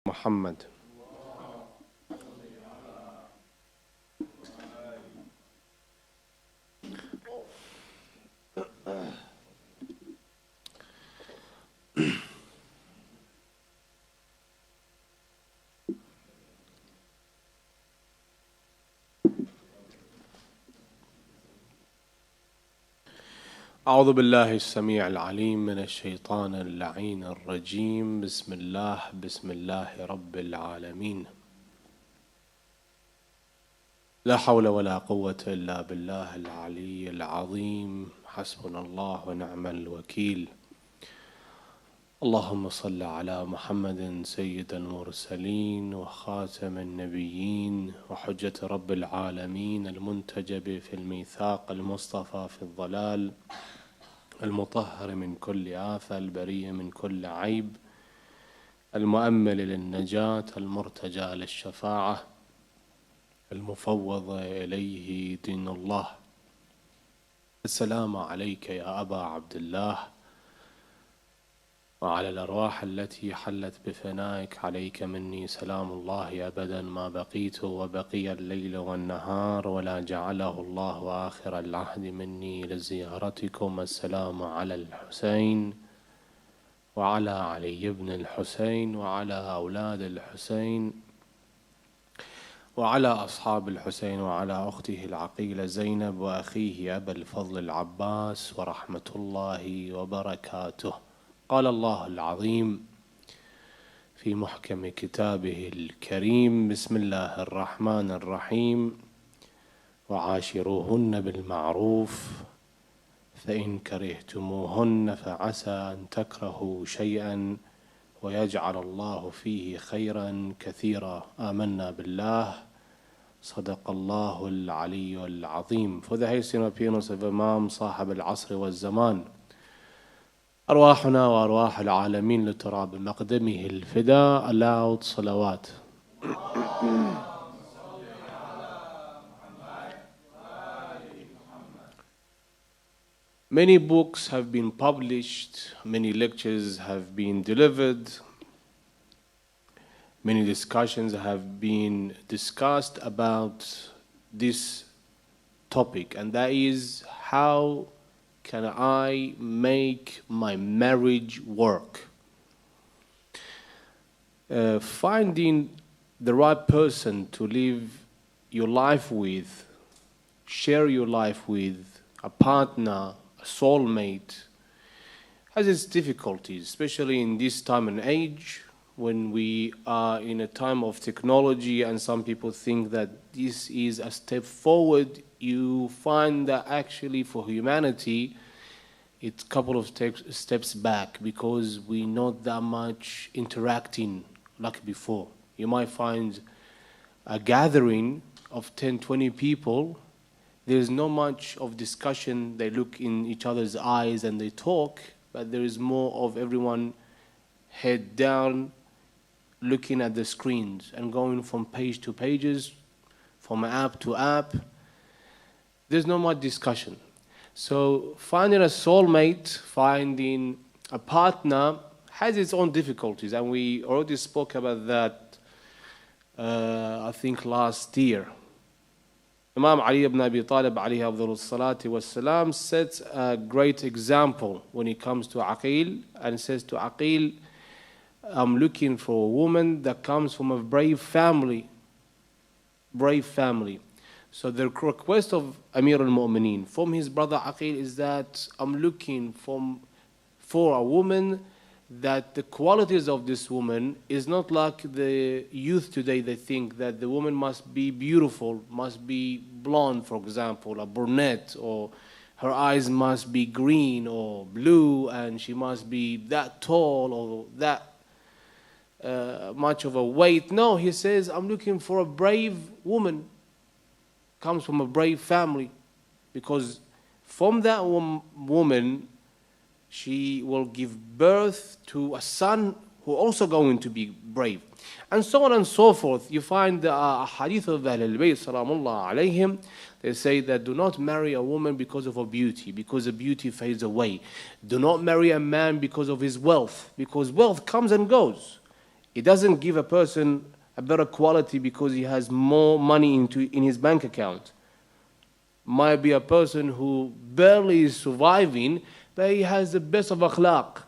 محمد. أعوذ بالله السميع العليم من الشيطان اللعين الرجيم. بسم الله رب العالمين. لا حول ولا قوة إلا بالله العلي العظيم. حسبنا الله ونعم الوكيل. اللهم صل على محمد سيد المرسلين وخاتم النبيين وحجة رب العالمين، المنتجب في الميثاق، المصطفى في الضلال، المطهر من كل آفة، البريء من كل عيب، المؤمل للنجاة، المرتجى للشفاعة، المفوض إليه دين الله. السلام عليك يا أبا عبد الله، وعلى الأرواح التي حلت بفنائك، عليك مني سلام الله أبدا ما بقيت وبقي الليل والنهار، ولا جعله الله آخر العهد مني لزيارتكم. السلام على الحسين وعلى علي بن الحسين وعلى أولاد الحسين وعلى أصحاب الحسين وعلى أخته العقيلة زينب وأخيه أبا الفضل العباس، ورحمة الله وبركاته. قال الله العظيم في محكم كتابه الكريم: بسم الله الرحمن الرحيم، وعاشروهن بالمعروف فإن كرهتموهن فعسى أن تكرهوا شيئا ويجعل الله فيه خيرا كثيرا. آمنا بالله. صدق الله العلي العظيم. For the hastening appearance of Imam صاحب العصر والزمان، أرواحنا وأرواح العالمين لتراب مقدمه الفداء. Aloud صلوات. Many books have been published, many lectures have been delivered, many discussions have been discussed about this topic, and that is, how can I make my marriage work? Finding the right person to live your life with, share your life with, a partner, a soulmate, has its difficulties, especially in this time and age when we are in a time of technology, and some people think that this is a step forward. You find that actually for humanity it's a couple of steps back, because we're not that much interacting like before. You might find a gathering of 10, 20 people. There's not much of discussion. They look in each other's eyes and they talk, but there is more of everyone head down, looking at the screens and going from page to pages, from app to app. There's not much discussion. So finding a soulmate, finding a partner has its own difficulties, and we already spoke about that, I think last year. Imam Ali ibn Abi Talib alayhi afdhalu salati wassalam sets a great example when it comes to Aqil, and says to Aqil, I'm looking for a woman that comes from a brave family. Brave family. So the request of Amir al-Mu'mineen from his brother Aqil is that I'm looking for a woman that the qualities of this woman is not like the youth today. They think that the woman must be beautiful, must be blonde, for example, a brunette, or her eyes must be green or blue, and she must be that tall or that much of a weight. No, he says, I'm looking for a brave woman, comes from a brave family, because from that woman she will give birth to a son who also going to be brave, and so on and so forth. You find the hadith of Ahl al-Bayt salamullah alayhim. They say that do not marry a woman because of her beauty, because the beauty fades away. Do not marry a man because of his wealth, because wealth comes and goes. It doesn't give a person a better quality because he has more money in his bank account. Might be a person who barely is surviving, but he has the best of akhlaq.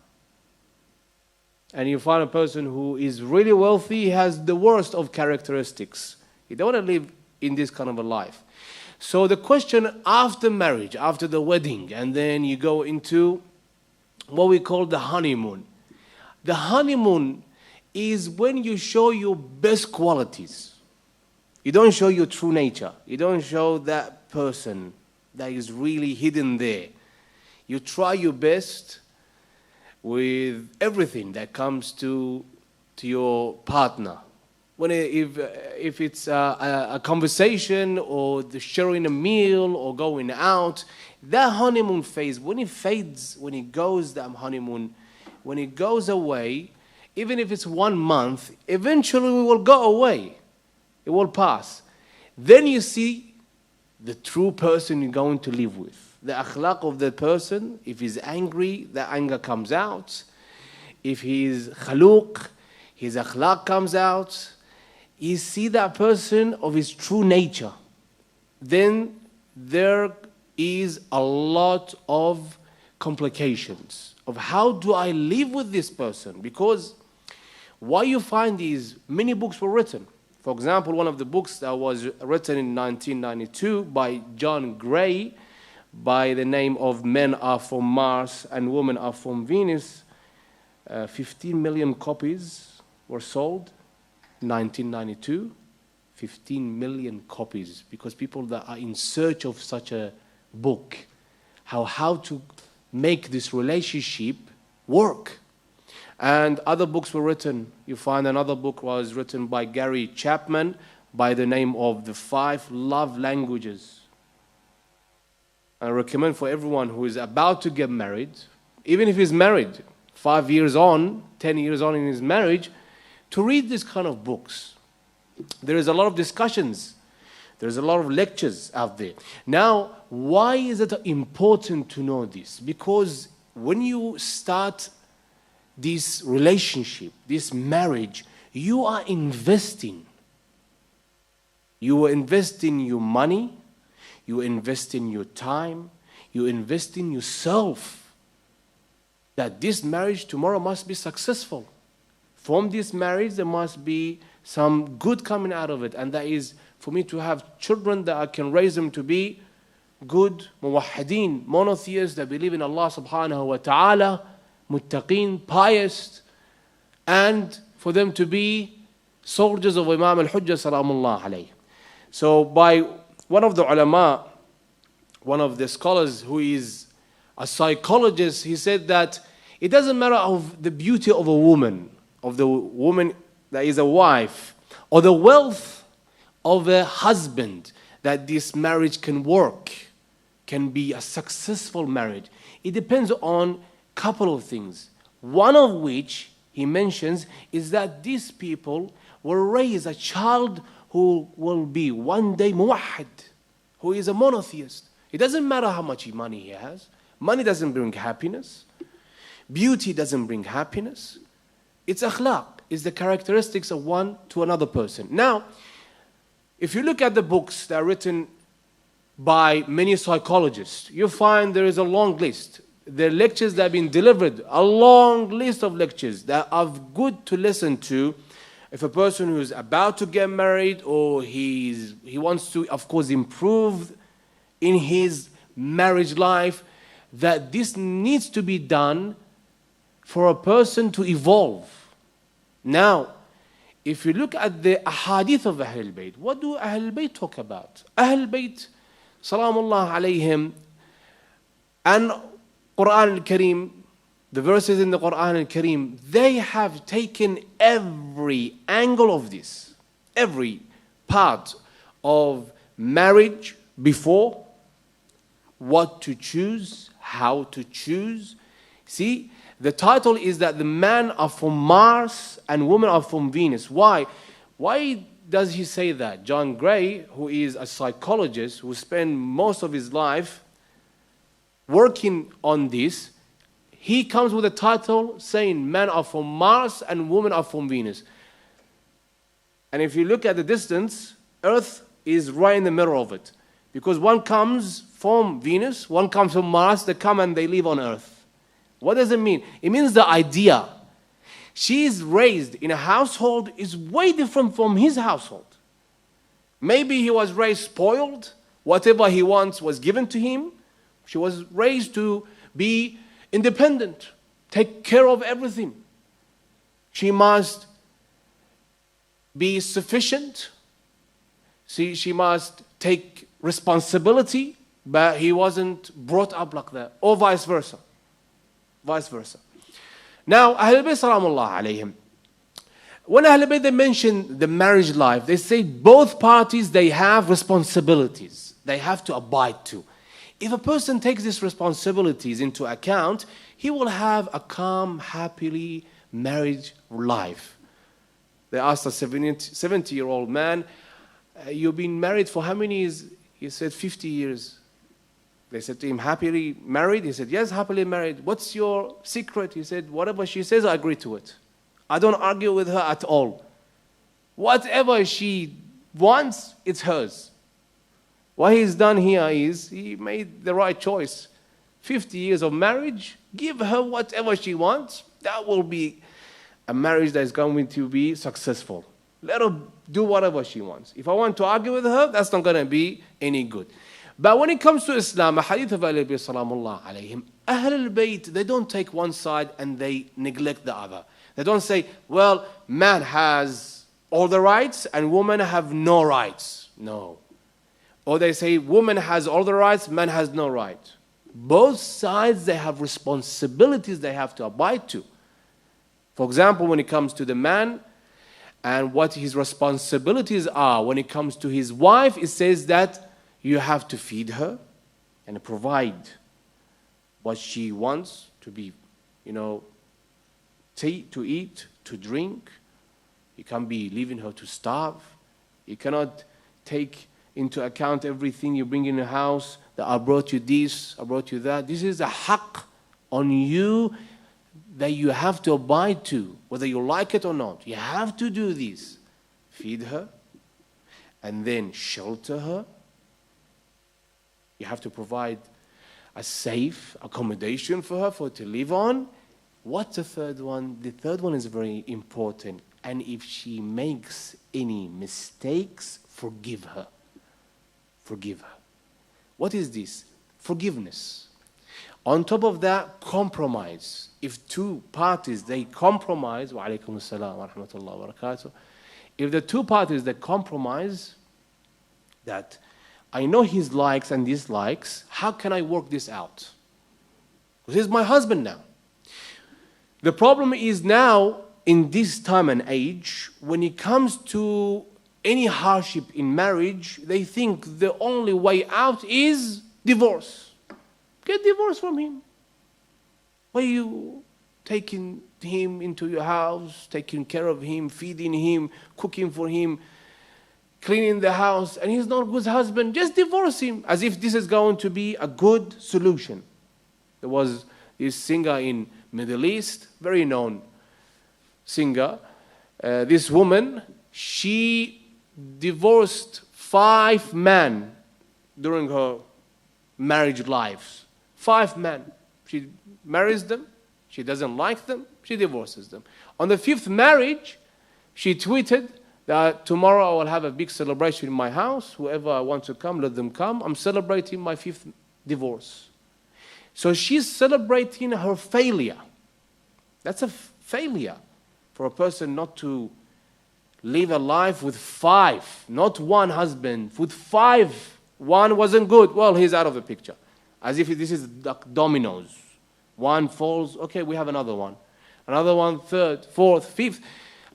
And you find a person who is really wealthy, he has the worst of characteristics. You don't want to live in this kind of a life. So the question after marriage, after the wedding, and then you go into what we call the honeymoon. The honeymoon is when you show your best qualities. You don't show your true nature. You don't show that person that is really hidden there. You try your best with everything that comes to your partner. If it's a conversation or the sharing a meal or going out, that honeymoon phase, when it fades, when it goes, that honeymoon, when it goes away, even if it's 1 month, eventually it will go away. It will pass. Then you see the true person you're going to live with. The akhlaq of that person, if he's angry, the anger comes out. If he's khaluq, his akhlaq comes out. You see that person of his true nature. Then there is a lot of complications of how do I live with this person, because why you find these many books were written. For example, one of the books that was written in 1992 by John Gray by the name of Men Are From Mars and Women Are From Venus, 15 million copies were sold in 1992. 15 million copies, because people that are in search of such a book, how to make this relationship work. And other books were written. You find another book was written by Gary Chapman by the name of The 5 Love Languages. I recommend for everyone who is about to get married, even if he's married 5 years on, 10 years on in his marriage, to read this kind of books. There is a lot of discussions. There's a lot of lectures out there. Now, why is it important to know this? Because when you start this relationship, this marriage, you are investing. You are investing your money, you invest in your time, you invest in yourself. That this marriage tomorrow must be successful. From this marriage, there must be some good coming out of it, and that is for me to have children that I can raise them to be good muwahhideen, monotheists that believe in Allah subhanahu wa ta'ala, muttaqeen, pious, and for them to be soldiers of Imam al-Hujjah salamullah alayhi. So by one of the ulama, one of the scholars who is a psychologist, he said that it doesn't matter of the beauty of a woman, of the woman that is a wife, or the wealth of a husband, that this marriage can work, can be a successful marriage. It depends on a couple of things. One of which he mentions is that these people will raise a child who will be one day muwahhid, who is a monotheist. It doesn't matter how much money he has. Money doesn't bring happiness. Beauty doesn't bring happiness. It's akhlaq, it's the characteristics of one to another person. Now, if you look at the books that are written by many psychologists, you find there is a long list. The lectures that have been delivered, a long list of lectures that are good to listen to if a person who is about to get married or he wants to, of course, improve in his marriage life, that this needs to be done for a person to evolve. Now, if you look at the ahadith of Ahlul Bayt, what do Ahlul Bayt talk about? Ahlul Bayt, salamullah alayhim, and Quran al-Kareem, the verses in the Quran al-Kareem, they have taken every angle of this, every part of marriage before, what to choose, how to choose. See, the title is that the men are from Mars and women are from Venus. Why? Why does he say that? John Gray, who is a psychologist who spent most of his life working on this, he comes with a title saying men are from Mars and women are from Venus. And if you look at the distance, Earth is right in the middle of it. Because one comes from Venus, one comes from Mars, they come and they live on Earth. What does it mean? It means the idea. She is raised in a household is way different from his household. Maybe he was raised spoiled. Whatever he wants was given to him. She was raised to be independent, take care of everything. She must be sufficient. She must take responsibility, but he wasn't brought up like that, or vice versa. Vice versa. Now, Ahlul Bayt Salamullah alayhim, when Ahlul Bayt they mention the marriage life, they say both parties, they have responsibilities. They have to abide to. If a person takes these responsibilities into account, he will have a calm, happily marriage life. They asked a 70-year-old man, you've been married for how many years? He said, 50 years. They said to him, happily married? He said, yes, happily married. What's your secret? He said, whatever she says, I agree to it. I don't argue with her at all. Whatever she wants, it's hers. What he's done here is he made the right choice. 50 years of marriage, give her whatever she wants. That will be a marriage that is going to be successful. Let her do whatever she wants. If I want to argue with her, that's not going to be any good. But when it comes to Islam, a hadith of Ahlul Bayt Salamullah alayhim, Ahlul Bayt, they don't take one side and they neglect the other. They don't say, well, man has all the rights and women have no rights. No. Or they say, woman has all the rights, man has no right. Both sides, they have responsibilities they have to abide to. For example, when it comes to the man and what his responsibilities are, when it comes to his wife, it says that you have to feed her and provide what she wants to be, to eat, to drink. You can't be leaving her to starve. You cannot take into account everything you bring in the house, that I brought you this, I brought you that. This is a haqq on you that you have to abide to, whether you like it or not. You have to do this. Feed her, and then shelter her. You have to provide a safe accommodation for her to live on. What's the third one? The third one is very important. And if she makes any mistakes, forgive her. Forgive her. What is this? Forgiveness. On top of that, compromise. If two parties, they compromise, wa alaykum assalam wa rahmatullahi wa barakatuh. If the two parties, they compromise that I know his likes and dislikes, how can I work this out? Because he's my husband now. The problem is now, in this time and age, when it comes to any hardship in marriage, they think the only way out is divorce. Get divorced from him. Why are you taking him into your house, taking care of him, feeding him, cooking for him, cleaning the house, and he's not a good husband? Just divorce him, as if this is going to be a good solution. There was this singer in Middle East, very known singer. This woman, she divorced 5 men during her marriage lives. 5 men. She marries them, she doesn't like them, she divorces them. On the 5th marriage, she tweeted that tomorrow I will have a big celebration in my house. Whoever wants to come, let them come. I'm celebrating my 5th divorce. So she's celebrating her failure. That's a failure for a person not to live a life with 5, not one husband, with 5. One wasn't good, well, he's out of the picture. As if this is like dominoes. One falls, okay, we have another one. Another one, 3rd, 4th, 5th.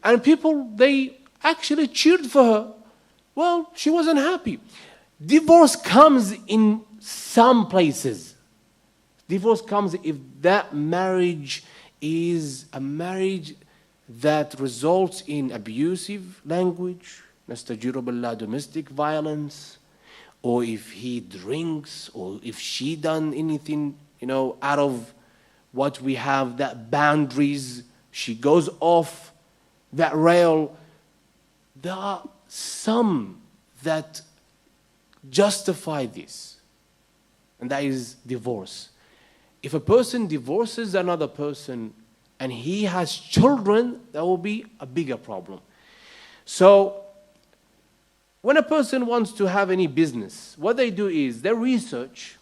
And people, they actually cheered for her. Well, she wasn't happy. Divorce comes in some places. Divorce comes if that marriage is a marriage that results in abusive language, nastajiru billah, domestic violence, or if he drinks, or if she done anything, out of what we have, that boundaries, she goes off that rail. there are some that justify this, and that is divorce. If a person divorces another person and he has children, that will be a bigger problem. So, when a person wants to have any business, what they do is they research,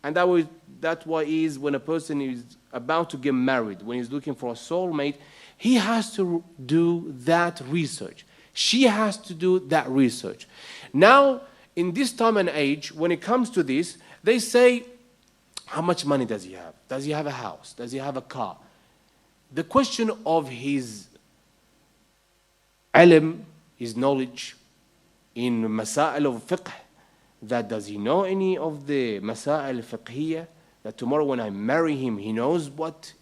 and that's why is when a person is about to get married, when he's looking for a soulmate, he has to do that research. She has to do that research. Now, in this time and age, when it comes to this, they say, how much money does he have? Does he have a house? Does he have a car? The question of his ilm, his knowledge in masail of fiqh, that does he know any of the masail fiqhiyya, that tomorrow when I marry him, he knows what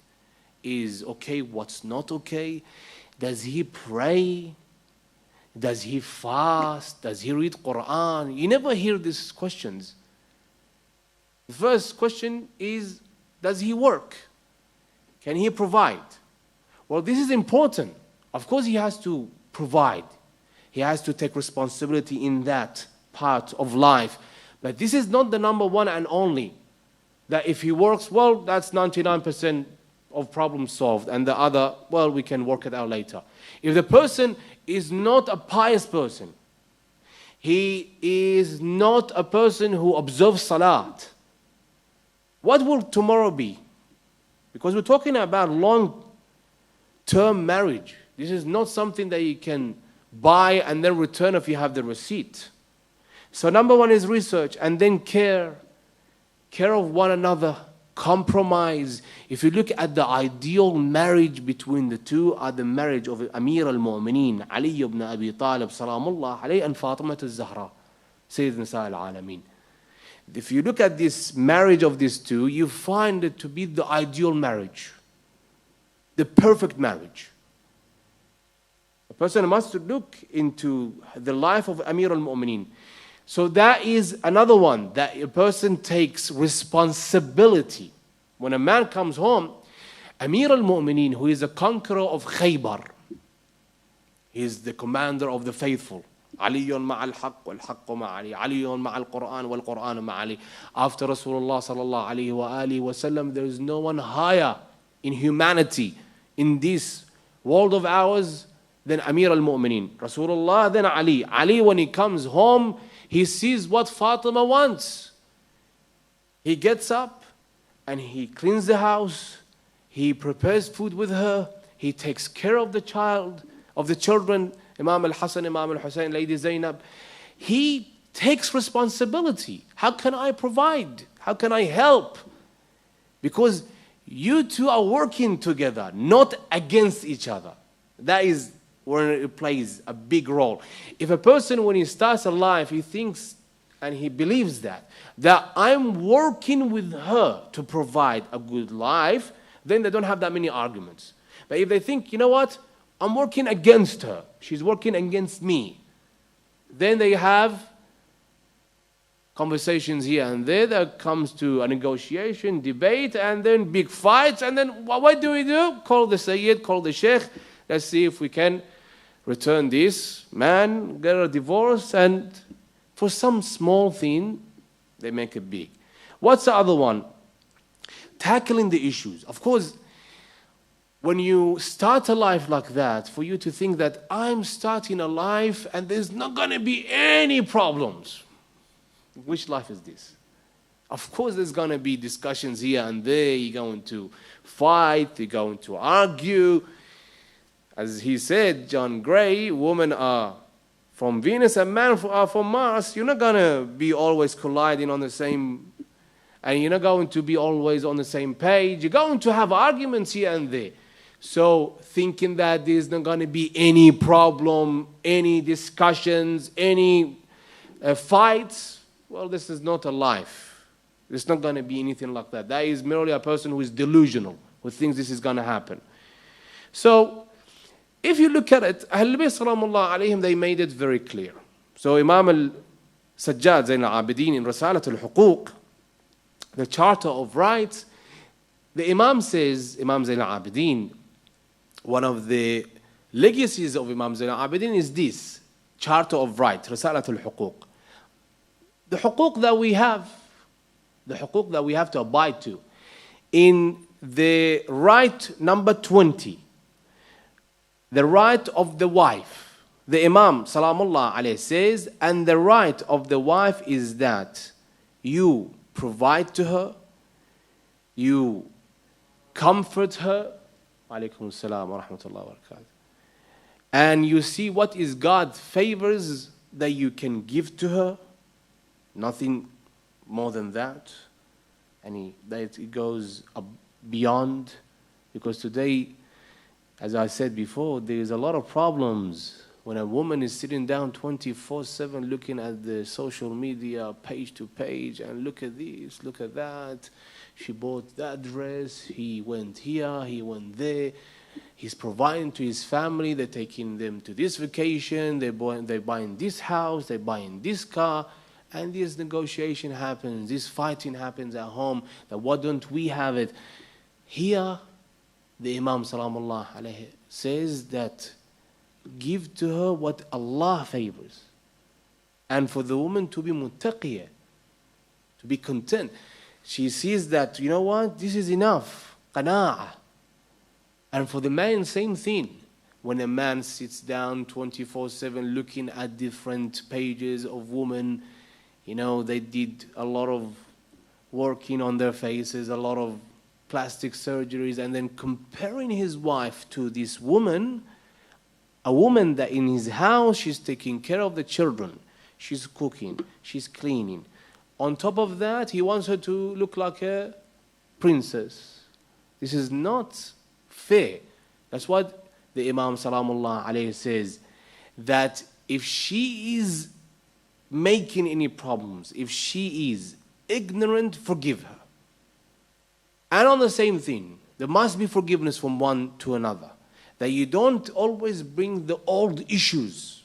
is okay, what's not okay? Does he pray? Does he fast? Does he read Quran? You never hear these questions. The first question is, does he work? Can he provide? Well, this is important. Of course, he has to provide. He has to take responsibility in that part of life. But this is not the number one and only. That if he works well, that's 99% of problems solved. And the other, well, we can work it out later. If the person is not a pious person, he is not a person who observes salat, what will tomorrow be? Because we're talking about long-term marriage. This is not something that you can buy and then return if you have the receipt. So number one is research, and then care of one another, compromise. If you look at the ideal marriage between the two, are the marriage of Amir al-Mu'mineen, Ali ibn Abi Talib, salamullah alayhi, and Fatima al-Zahra, Sayyid Nisa al-Alameen. If you look at this marriage of these two, you find it to be the ideal marriage, the perfect marriage. A person must look into the life of Amir al-Mu'mineen. So that is another one, that a person takes responsibility. When a man comes home, Amir al-Mu'mineen, who is a conqueror of Khaybar, he is the commander of the faithful. علي مع الحق والحق مع علي علي مع القرآن والقرآن مع علي. After Rasulullah sallallahu alayhi wa alihi wa sallam, there is no one higher in humanity in this world of ours than Amir al-Mu'mineen. Rasulullah, then Ali. Ali, when he comes home, he sees what Fatima wants. He gets up and he cleans the house. He prepares food with her. He takes care of the child, of the children. Imam al-Hasan, Imam al-Hussein, Lady Zainab. He takes responsibility. How can I provide? How can I help? Because you two are working together, not against each other. That is where it plays a big role. If a person, when he starts a life, he thinks and he believes that I'm working with her to provide a good life, then they don't have that many arguments. But if they think, you know what, I'm working against her, she's working against me, then they have conversations here and there that comes to a negotiation, debate, and then big fights, and then what do we do? Call the Sayyid, call the Sheikh, let's see if we can return this man, get a divorce, and for some small thing, they make it big. What's the other one? Tackling the issues. Of course, when you start a life like that, for you to think that I'm starting a life and there's not going to be any problems. Which life is this? Of course there's going to be discussions here and there. You're going to fight. You're going to argue. As he said, John Gray, women are from Venus and men are from Mars. You're not going to be always colliding on the same, and you're not going to be always on the same page. You're going to have arguments here and there. So thinking that there's not going to be any problem, any discussions, any fights, well, this is not a life. There's not going to be anything like that. That is merely a person who is delusional, who thinks this is going to happen. So if you look at it, Ahlul Bayt salamullah alayhim, they made it very clear. So Imam al-Sajjad Zain al-Abidin in Risalat al-Huquq, the Charter of Rights, the Imam says, Imam Zain al-Abidin, one of the legacies of Imam Zain al-Abidin is this, Charter of Right, رسالة الحقوق. The حقوق that we have, the حقوق that we have to abide to. In the right number 20, the right of the wife, the Imam Salamullah alayhi says, and the right of the wife is that you provide to her, you comfort her, alaykum salam wa rahmatullahi wa barakatuh, and you see what is God's favors that you can give to her, nothing more than that, and that it goes beyond, because today, as I said before, there is a lot of problems when a woman is sitting down 24/7 looking at the social media page to page and look at this, look at that. She bought that dress, he went here, he went there. He's providing to his family, they're taking them to this vacation, they're buying this house, they're buying this car, and this negotiation happens, this fighting happens at home, that why don't we have it? Here, the Imam Salamullah alayhi says that give to her what Allah favors. And for the woman to be muttaqiyah, to be content. She sees that, you know what, this is enough, qana'ah. And for the man, same thing. When a man sits down 24/7 looking at different pages of women, you know, they did a lot of working on their faces, a lot of plastic surgeries, and then comparing his wife to this woman, a woman that in his house, she's taking care of the children, she's cooking, she's cleaning. On top of that, he wants her to look like a princess. This is not fair. That's what the Imam Salamullah alayhi says, that if she is making any problems, if she is ignorant, forgive her. And on the same thing, there must be forgiveness from one to another. That you don't always bring the old issues.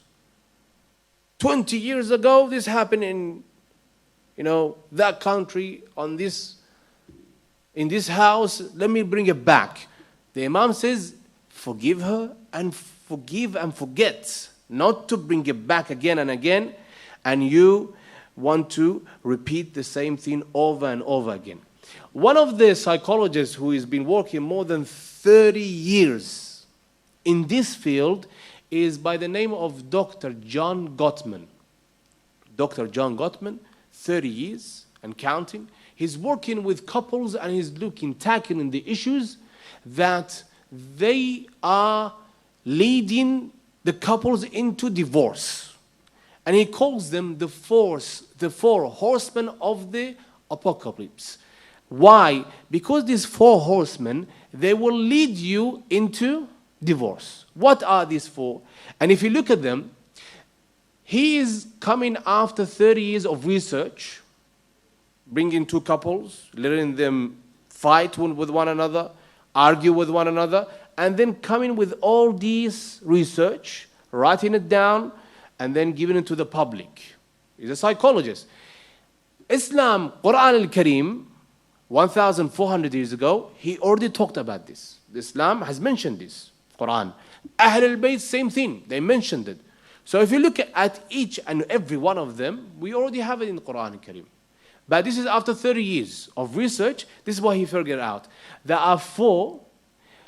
20 years ago, this happened in, you know, that country, in this house, let me bring it back. The Imam says, forgive her and forgive and forget. Not to bring it back again and again, and you want to repeat the same thing over and over again. One of the psychologists who has been working more than 30 years in this field is by the name of Dr. John Gottman. Dr. John Gottman, 30 years and counting. He's working with couples and he's tackling the issues that they are leading the couples into divorce. And he calls them the four horsemen of the apocalypse. Why? Because these four horsemen, they will lead you into divorce. What are these four? And if you look at them, he is coming after 30 years of research, bringing two couples, letting them fight with one another, argue with one another, and then coming with all these research, writing it down, and then giving it to the public. He's a psychologist. Islam, Quran al-Kareem, 1,400 years ago, he already talked about this. Islam has mentioned this, Quran. Ahl al-Bayt, same thing, they mentioned it. So if you look at each and every one of them, we already have it in the Quran al-Kareem. But this is after 30 years of research, this is what he figured out. There are four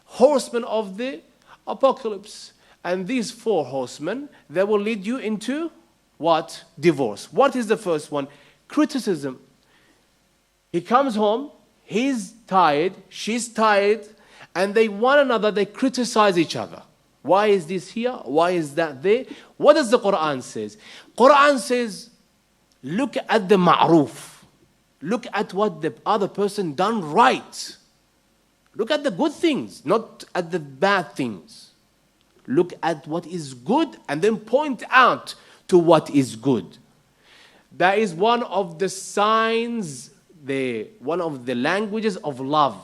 horsemen of the apocalypse. And these four horsemen, they will lead you into what? Divorce. What is the first one? Criticism. He comes home, he's tired, she's tired, and they criticize each other. Why is this here? Why is that there? What does the Quran says? Quran says, look at the ma'roof. Look at what the other person done right. Look at the good things, not at the bad things. Look at what is good and then point out to what is good. That is one of the signs, one of the languages of love.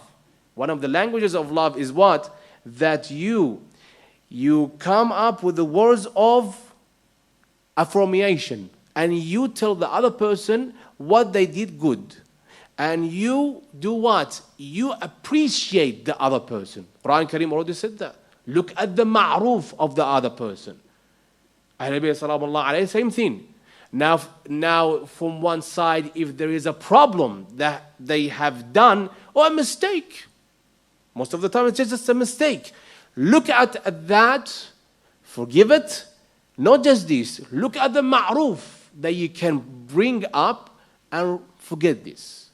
One of the languages of love is what? That you come up with the words of affirmation and you tell the other person what they did good. And you do what? You appreciate the other person. Quran Kareem already said that. Look at the ma'roof of the other person. Ahlul Bayt Salamullah alayhi, same thing. Now, from one side, if there is a problem that they have done or a mistake, most of the time it's just a mistake. Look at that, forgive it. Not just this, look at the ma'ruf that you can bring up and forget this.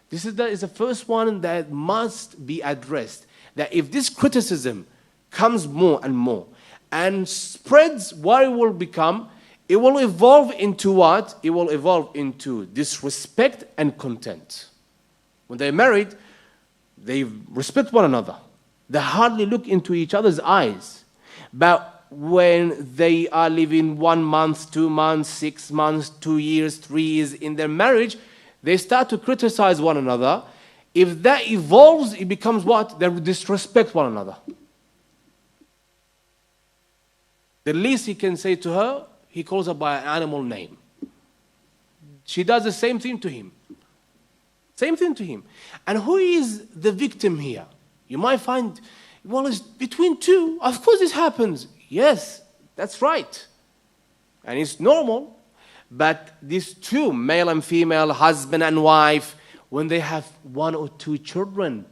This is the first one that must be addressed. That if this criticism comes more and more and spreads, what it will become, it will evolve into what? It will evolve into disrespect and contempt. When they're married, they respect one another. They hardly look into each other's eyes. But when they are living 1 month, 2 months, 6 months, 2 years, 3 years in their marriage, they start to criticize one another. If that evolves, it becomes what? They disrespect one another. The least he can say to her, he calls her by an animal name. She does the same thing to him. Same thing to him. And who is the victim here? You might find, well, it's between two. Of course this happens. Yes, that's right. And it's normal. But these two, male and female, husband and wife, when they have 1 or 2 children,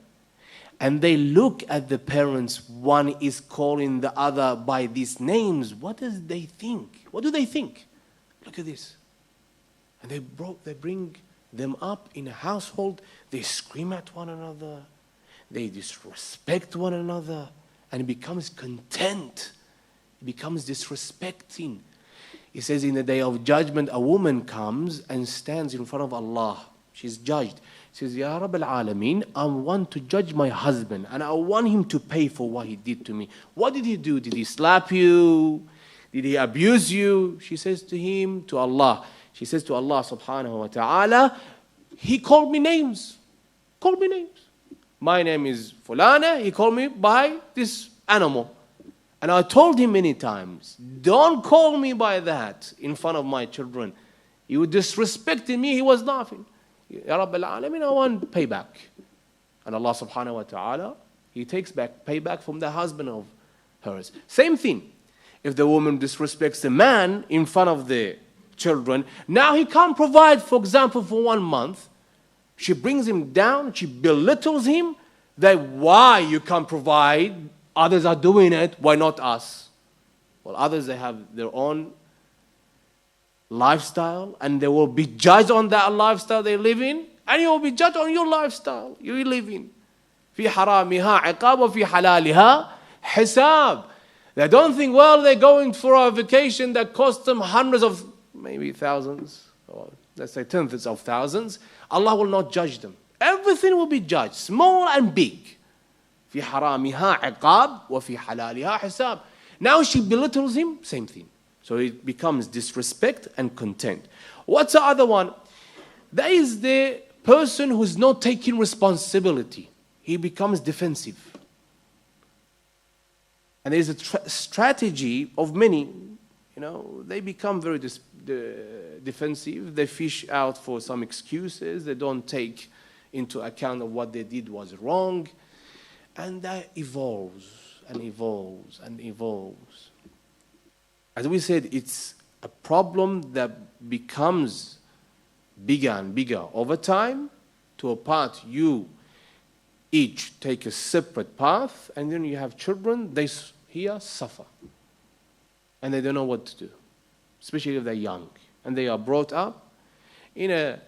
and they look at the parents, one is calling the other by these names, what do they think? What do they think? Look at this. And they bring them up in a household, they scream at one another, they disrespect one another, and it becomes contempt. It becomes disrespecting. It says in the day of judgment, a woman comes and stands in front of Allah. She's judged. She says, Ya Rabb al-Alameen, I want to judge my husband and I want him to pay for what he did to me. What did he do? Did he slap you? Did he abuse you? She says to him, to Allah. She says to Allah subhanahu wa ta'ala, he called me names. Called me names. My name is Fulana. He called me by this animal. And I told him many times, don't call me by that in front of my children. He was disrespecting me. He was laughing. Ya Rabb al-Alameen, I want payback. And Allah subhanahu wa ta'ala, He takes back payback from the husband of hers. Same thing. If the woman disrespects the man in front of the children, now he can't provide, for example, for 1 month. She brings him down, she belittles him, that why you can't provide, others are doing it, why not us? Well, others, they have their own lifestyle, and they will be judged on that lifestyle they live in, and you will be judged on your lifestyle you live in. في حرامها عقاب وفي حلالها حساب. They don't think, well, they're going for a vacation that costs them hundreds of, maybe thousands, or let's say tens of thousands. Allah will not judge them. Everything will be judged, small and big. في حرامها عقاب وفي حلالها حساب. Now she belittles him, same thing. So it becomes disrespect and contempt. What's the other one? That is the person who's not taking responsibility. He becomes defensive. And there's a strategy of many, they become very defensive. They fish out for some excuses. They don't take into account of what they did was wrong. And that evolves and evolves and evolves. As we said, it's a problem that becomes bigger and bigger over time, to a part you each take a separate path, and then you have children, they here suffer. And they don't know what to do, especially if they're young. And they are brought up in a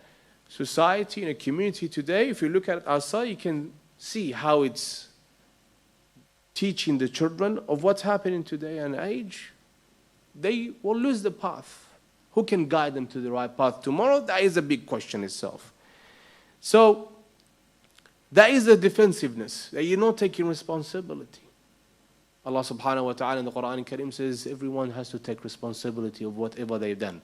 society, in a community today. If you look at outside, you can see how it's teaching the children of what's happening today and age. They will lose the path. Who can guide them to the right path tomorrow? That is a big question itself. So, that is the defensiveness, that you're not taking responsibility. Allah subhanahu wa ta'ala in the Quran Kareem says everyone has to take responsibility of whatever they've done.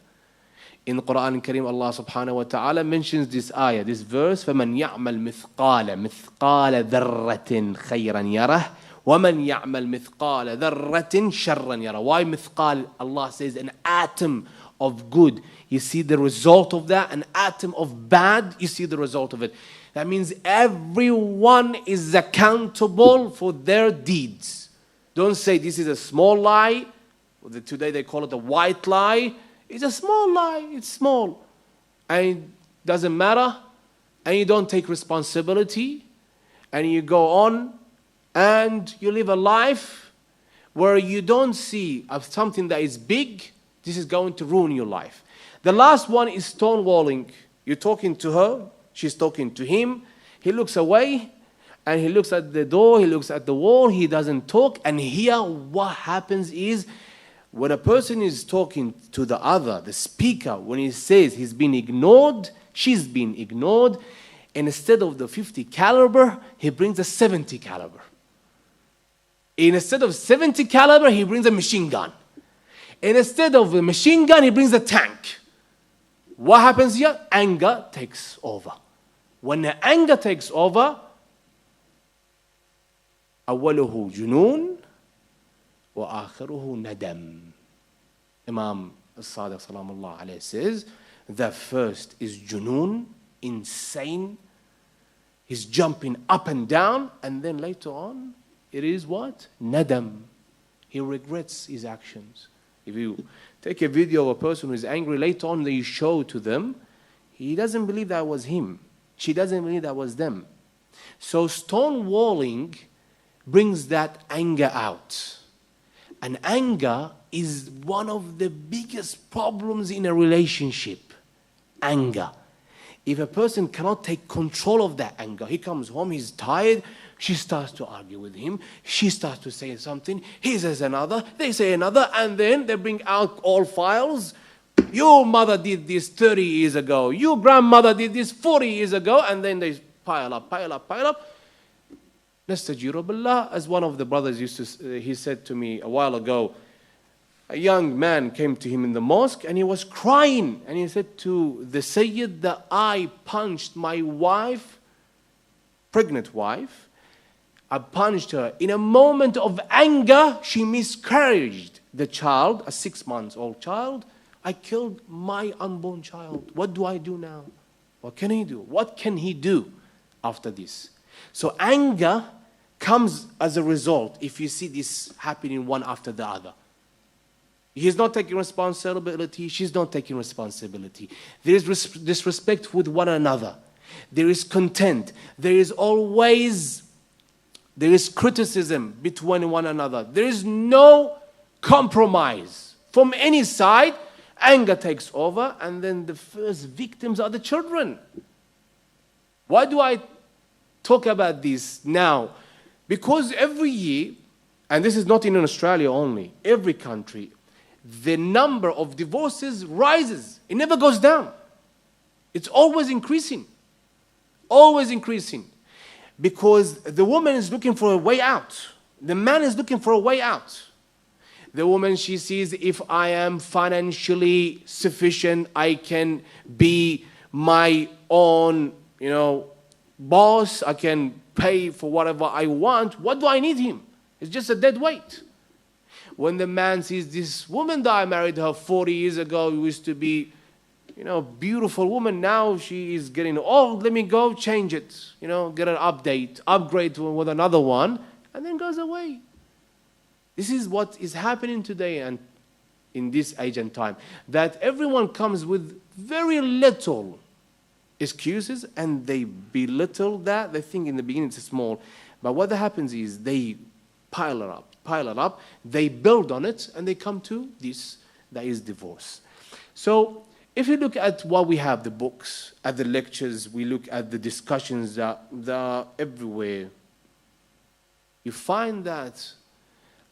In the Quran Kareem, Allah subhanahu wa ta'ala mentions this ayah, this verse, فَمَنْ يَعْمَلْ مِثْقَالَ ذَرَّةٍ خَيْرًا يَرَهُ وَمَنْ يَعْمَلْ مِثْقَالَ ذَرَّةٍ شَرًّا يَرَهُ. Why mithqal? Allah says an atom of good, you see the result of that. An atom of bad, you see the result of it. That means everyone is accountable for their deeds. Don't say this is a small lie, Today they call it a white lie. It's a small lie. It's small. And it doesn't matter. And you don't take responsibility. And you go on and you live a life where you don't see something that is big. This is going to ruin your life. The last one is stonewalling. You're talking to her. She's talking to him. He looks away. And he looks at the door. He looks at the wall. He doesn't talk. And here what happens is, when a person is talking to the other, the speaker, when he says he's been ignored, she's been ignored, and instead of the 50 caliber, he brings a 70 caliber. And instead of 70 caliber, he brings a machine gun. And instead of a machine gun, he brings a tank. What happens here? Anger takes over. When the anger takes over, أوله جنون وآخره ندم. Imam As-Sadiq Salamullah alayhi says, the first is junoon, insane. He's jumping up and down, and then later on, it is what? Nadam. He regrets his actions. If you take a video of a person who is angry, later on they show to them, he doesn't believe that was him. She doesn't believe that was them. So stonewalling brings that anger out. And anger is one of the biggest problems in a relationship. Anger. If a person cannot take control of that anger, he comes home, he's tired, she starts to argue with him, she starts to say something, he says another, they say another, and then they bring out all files. Your mother did this 30 years ago, your grandmother did this 40 years ago, and then they pile up, pile up, pile up. Nastajiru billah, as one of the brothers used to, he said to me a while ago, a young man came to him in the mosque and he was crying, and he said to the Sayyid that I punched my wife, pregnant wife, I punched her. In a moment of anger, she miscarried the child, a 6-month-old child. I killed my unborn child. What do I do now? What can he do? What can he do after this? So anger comes as a result if you see this happening one after the other. He's not taking responsibility. She's not taking responsibility. There is disrespect with one another. There is contempt. There is criticism between one another. There is no compromise from any side. Anger takes over, and then the first victims are the children. Why do I talk about this now? Because every year, and this is not in Australia only, every country, the number of divorces rises. It never goes down. It's always increasing. Always increasing. Because the woman is looking for a way out. The man is looking for a way out. The woman, she sees, if I am financially sufficient, I can be my own, boss. I can pay for whatever I want. What do I need him? It's just a dead weight. When the man sees this woman that I married her 40 years ago, who used to be, beautiful woman, now she is getting old, let me go change it, get an upgrade with another one, and then goes away. This is what is happening today and in this age and time, that everyone comes with very little excuses and they belittle that. They think in the beginning it's small, but what happens is they pile it up, they build on it, and they come to this, that is divorce. So if you look at what we have, the books, at the lectures, we look at the discussions that are everywhere, you find that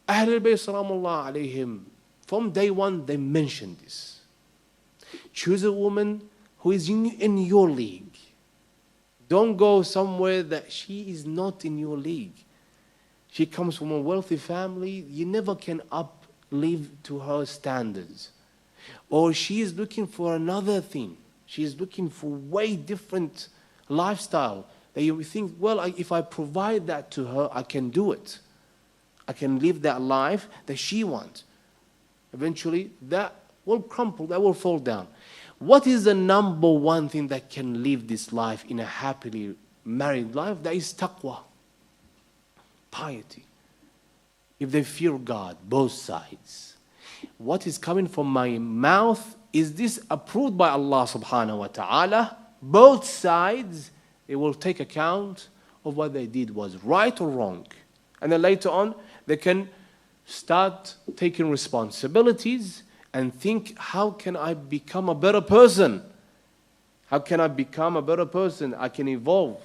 Ahlul Bayt Salamullah alayhim, from day one, they mention this. Choose a woman who is in your league. Don't go somewhere that she is not in your league. She comes from a wealthy family, you never can uplive to her standards. Or she is looking for another thing. She is looking for way different lifestyle. That you think, well, if I provide that to her, I can do it. I can live that life that she wants. Eventually, that will crumple, that will fall down. What is the number one thing that can live this life in a happily married life? That is taqwa. Piety. If they fear God, both sides. what is coming from my mouth, is this approved by Allah subhanahu wa ta'ala? Both sides, they will take account of what they did was right or wrong. And then later on, they can start taking responsibilities and think, how can I become a better person? How can I become a better person? I can evolve.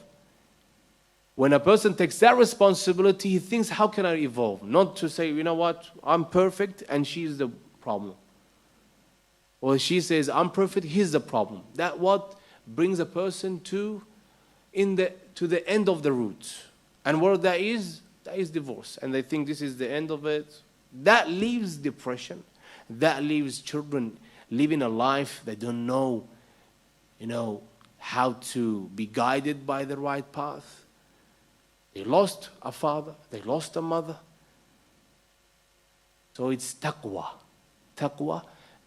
When a person takes that responsibility, he thinks, how can I evolve? Not to say, you know what, I'm perfect and she's the problem. Or she says, I'm perfect, he's the problem. That what brings a person to the end of the route. And where that is divorce. And they think this is the end of it. That leaves depression. That leaves children living a life they don't know, how to be guided by the right path. They lost a father, they lost a mother. So it's taqwa,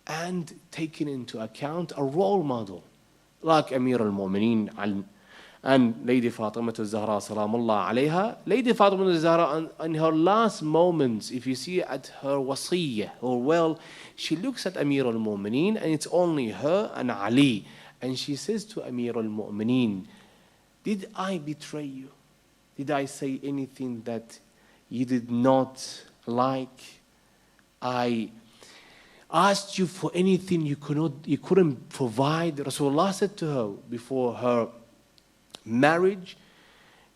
and taking into account a role model like Amir al-Mu'mineen and Lady Fatima al-Zahra salamullah alayha. Lady Fatima al-Zahra, in her last moments, if you see at her wasiyyah, or well, she looks at Amir al-Mu'mineen and it's only her and Ali. And she says to Amir al-Mu'mineen, did I betray you? Did I say anything that you did not like? I asked you for anything you couldn't provide. Rasulullah said to her before her marriage,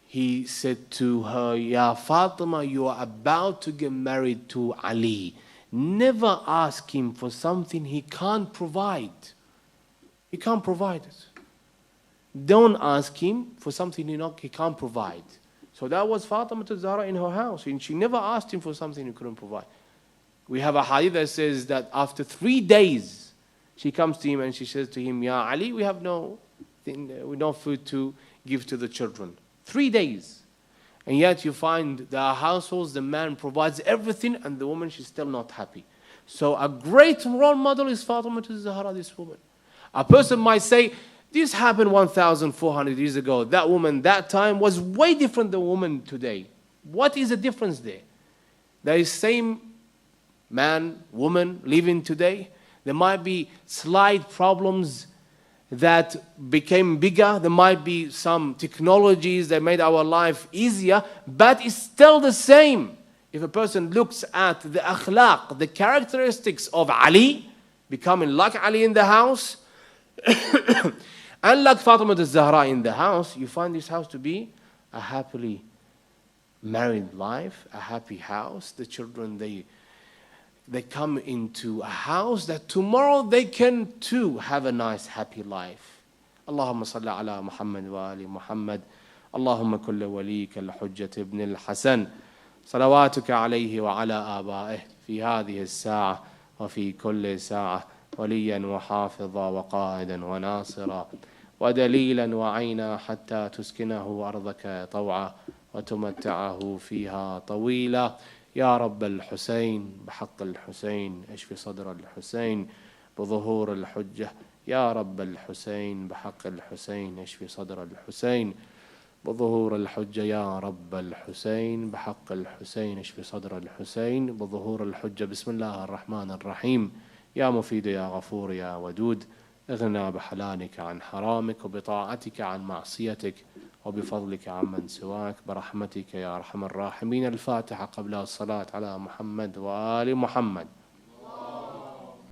he said to her, Ya Fatima, you are about to get married to Ali. Never ask him for something he can't provide. He can't provide it. Don't ask him for something he can't provide. So that was Fatima al-Zahra in her house, and she never asked him for something he couldn't provide. We have a hadith that says that after 3 days, she comes to him and she says to him, Ya Ali, we have no food to give to the children. 3 days. And yet you find there are households, the man provides everything and the woman, she's still not happy. So a great role model is Fatima al-Zahra, this woman. A person might say, this happened 1,400 years ago. That woman that time was way different than the woman today. What is the difference there? There is same man, woman living today. There might be slight problems that became bigger. There might be some technologies that made our life easier, but it's still the same. If a person looks at the akhlaq, the characteristics of Ali, becoming like Ali in the house, and like Fatima al-Zahra in the house, you find this house to be a happily married life, a happy house. The children, they come into a house that tomorrow they can too have a nice, happy life. Allahumma salli ala Muhammad wa ali Muhammad. Allahumma kulli walika al-Hujjat ibn al-Hasan. Salawatuka alayhi wa ala aba'ih fi hadhihi as-sa'a wa fi kulli sa'a. وليا وحافظا وقائدا وناصرا ودليلا وعينا حتى تسكنه أرضك طوعا وتمتعه فيها طويلا يا رب الحسين بحق الحسين اشف صدر الحسين بظهور الحجة يا رب الحسين بحق الحسين اشف صدر الحسين بظهور الحجة يا رب الحسين بحق الحسين اشف صدر الحسين بظهور الحجة بسم الله الرحمن الرحيم يا مفيد يا غفور يا ودود اغنى بحلالك عن حرامك وبطاعتك عن معصيتك وبفضلك عمن سواك برحمتك يا أرحم الراحمين. الفاتحة قبل الصلاة على محمد وآل محمد.